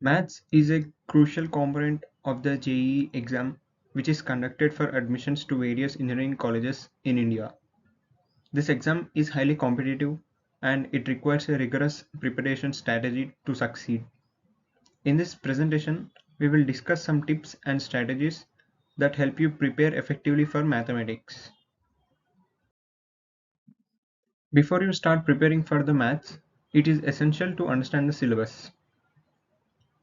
Maths is a crucial component of the JEE exam, which is conducted for admissions to various engineering colleges in India. This exam is highly competitive and it requires a rigorous preparation strategy to succeed. In this presentation, we will discuss some tips and strategies that help you prepare effectively for mathematics. Before you start preparing for the maths, it is essential to understand the syllabus.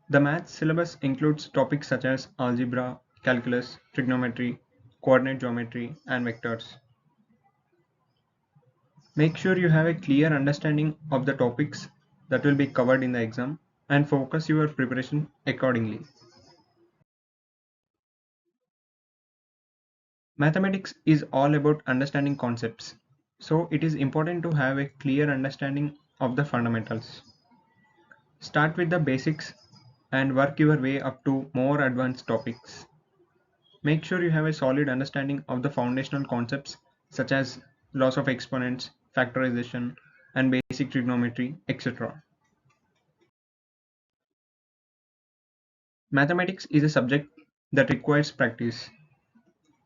The maths syllabus includes topics such as algebra, calculus, trigonometry, coordinate geometry, and vectors. Make sure you have a clear understanding of the topics that will be covered in the exam and focus your preparation accordingly. Mathematics is all about understanding concepts, so it is important to have a clear understanding of the fundamentals. Start with the basics and work your way up to more advanced topics. Make sure you have a solid understanding of the foundational concepts such as laws of exponents, factorization, and basic trigonometry, etc. Mathematics is a subject that requires practice.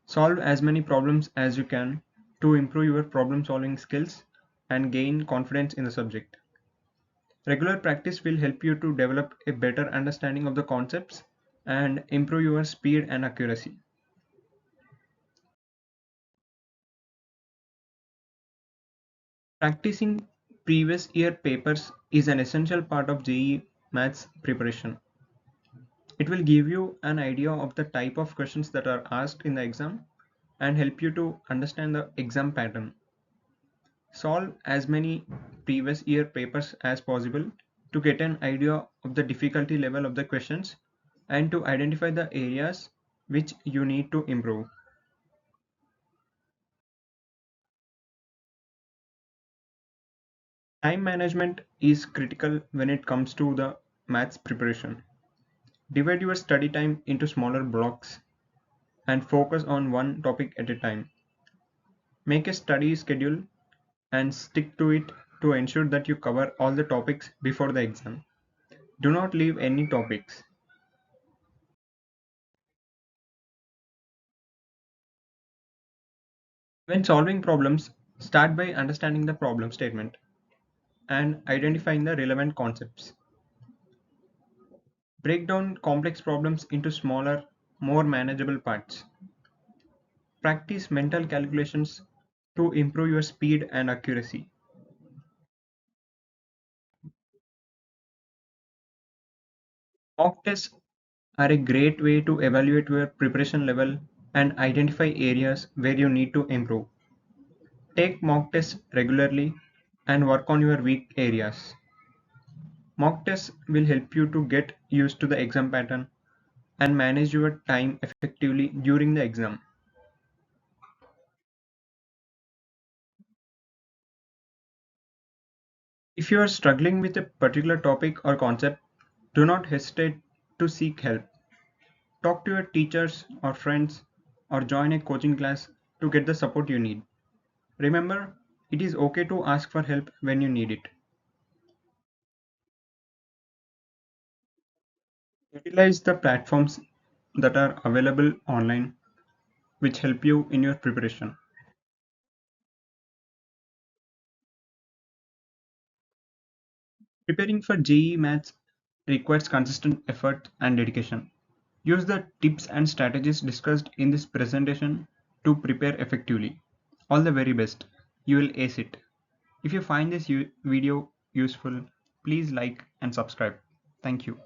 Solve as many problems as you can to improve your problem solving skills and gain confidence in the subject. Regular practice will help you to develop a better understanding of the concepts and improve your speed and accuracy. Practicing previous year papers is an essential part of JEE Maths preparation. It will give you an idea of the type of questions that are asked in the exam and help you to understand the exam pattern. Solve as many previous year papers as possible to get an idea of the difficulty level of the questions and to identify the areas which you need to improve. Time management is critical when it comes to the maths preparation. Divide your study time into smaller blocks and focus on one topic at a time. Make a study schedule and stick to it to ensure that you cover all the topics before the exam. Do not leave any topics. When solving problems, start by understanding the problem statement and identifying the relevant concepts. Break down complex problems into smaller, more manageable parts. Practice mental calculations to improve your speed and accuracy. Mock tests are a great way to evaluate your preparation level and identify areas where you need to improve. Take mock tests regularly and work on your weak areas. Mock tests will help you to get used to the exam pattern and manage your time effectively during the exam. If you are struggling with a particular topic or concept, do not hesitate to seek help. Talk to your teachers or friends or join a coaching class to get the support you need. Remember, it is okay to ask for help when you need it. Utilize the platforms that are available online which help you in your preparation. Preparing for JEE Maths requires consistent effort and dedication. Use the tips and strategies discussed in this presentation to prepare effectively. All the very best. You will ace it. If you find this video useful, please like and subscribe. Thank you.